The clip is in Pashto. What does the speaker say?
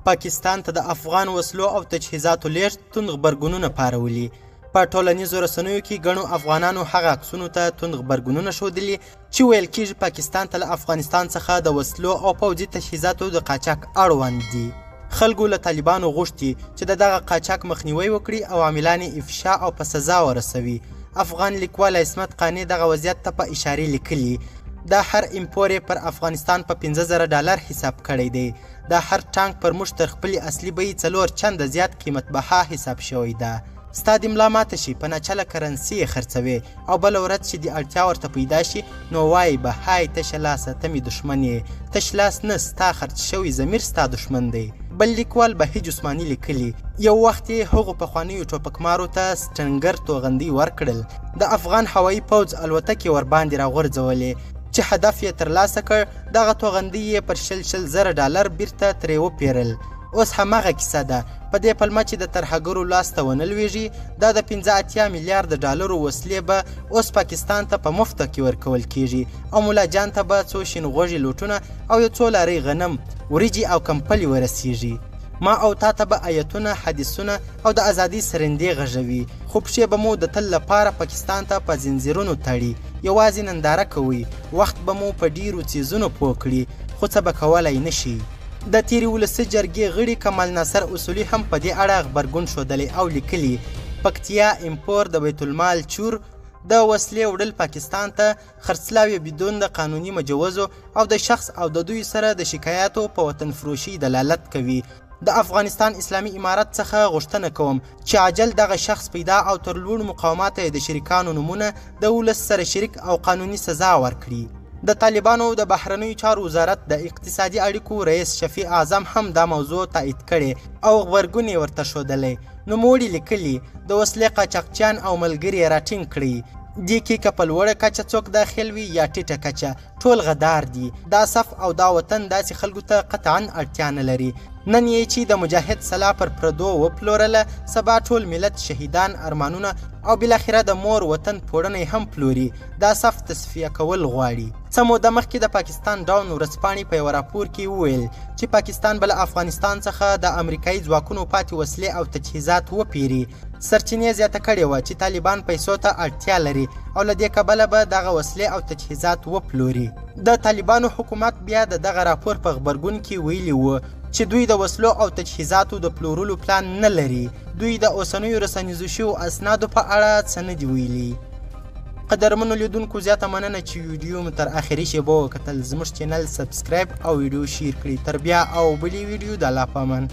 پاکستان ته د افغان وسلو او تجهیزاتو لیږد توند غبرګونونه پارولي. په ټولنیزو رسنیو کې ګڼو افغانانو هغه عکسونو ته توند غبرګونونه ښودلي چې ویل کېږي پاکستان ته له افغانستان څخه د وسلو او پوځي تجهیزاتو د قاچاق اړوند دي. خلکو له طالبانو غوښتي چې د دغه قاچاق مخنیوی وکړي او عاملان یې افشا او په سزا ورسوي. افغان لیکوال عصمت قانع دغه وضعیت ته په اشارې لیکلي. دا هر امپور پر افغانستان په 15,000 ډالر حساب کړی دی. دا هر ټانک پر موږ تر خپلې اصلي بیې 4 چنده زیات قیمت بها حساب شوی ده. ستا د ملا ماته شي په ناچله کرنسي یې خرڅوي او بله ورځ چې د اړتیا ورته پیدا شي نو وایي به های تشه لاسه ته مې دښمن یې. تش لاس نه ستا خرڅ شوی ضمیر ستا دښمن دی. بل لیکوال بهیج عثماني لیکلي یو وخت یې هغو پخوانیو ټوپکمارو ته سټنګر توغندي ورکړل. د افغان هوایي پوځ الوتکې ورباندې راغورځولې چې هدف یې ترلاسه کړ. دغه توغندي یې پر 100,000 ډالر بیرته ترې وپیرل. اوس هماغه کیسه ده. په دې پلمه چې د ترهګرو لاس ته ونه لویږي دا د 85 میلیارد ډالرو وسلې به اوس پاکستان ته په مفته کې ورکول کیږي او مولا جان ته به څو شین غوږي لوټونه او یو څو لارۍ غنم وریجې او کمپلې ورسیږي. ما او تا ته به آیتونه حدیثونه او د ازادۍ سرندې غږوي خو پښې به مو د تل لپاره پاکستان ته په زنځیرونو تړي. یوازې ننداره کوئ وخت به مو په ډیرو څیزونو پوه کړي خو څه به کولی نشي. د تیرې ولسي جرګې غړي کمال ناصر اصولي هم په دې اړه غبرګون ښودلی او لیکلي پکتیا امپور د بیت المال چور د وسلې وړل پاکستان ته خرڅلاو بدون د قانوني مجوزو او د شخص او د دوی سره د شکایاتو په وطن فروشي دلالت کوي. د افغانستان اسلامي امارت څخه غوښتنه کوم چې عاجل دغه شخص پیدا او تر لوړ مقاومت د شریکانو نومونه د ولس سره شریک او قانوني سزا ورکړي. د طالبانو د بهرنیو چارو وزارت د اقتصادي اړیکو رئیس شفیع اعظم هم دا موضوع تایید کړي او غبرګون یې ورته ښودلی. نوموړي لیکلي د وسلې قاچاقچیان او ملګري یې راټینګ کړي. دې کې که په لوړه کچه څوک داخل وي یا ټیټه کچه ټول غدار دي. دا صف او دا وطن داسې خلکو ته قطعا اړتیا نه لري. نن یې چې د مجاهد سلا پر پردو وپلورله سبا ټول ملت شهیدان ارمانونه او بالاخره د مور وطن پوړنی هم پلوري. دا صف تصفیه کول غواړي. څه موده مخکې د پاکستان ډاون ورځپاڼې په یو راپور کې وویل چې پاکستان به له افغانستان څخه د امریکایي ځواکونو پاتې وسلې او تجهیزات وپیري. سرچینې زیاته کړې وه چې طالبان پیسو ته اړتیا لري او له دې کبله به دغه وسلې او تجهیزات وپلوري. د طالبانو حکومت بیا د دغه راپور په غبرګون کې ویلي وو چې دوی د وسلو او تجهیزاتو د پلورلو پلان نه لري. دوی د اوسنیو رسنیزو شویو اسنادو په اړه څه نه دي ویلي. قدرمنو لیدونکو زیاته مننه چې ویډیو مو تر اخري شیبو وکتل. زموږ چینل سبسکرایب او ویډیو شیر کړئ. تر بیا او بلې ویډیو د الله په امان.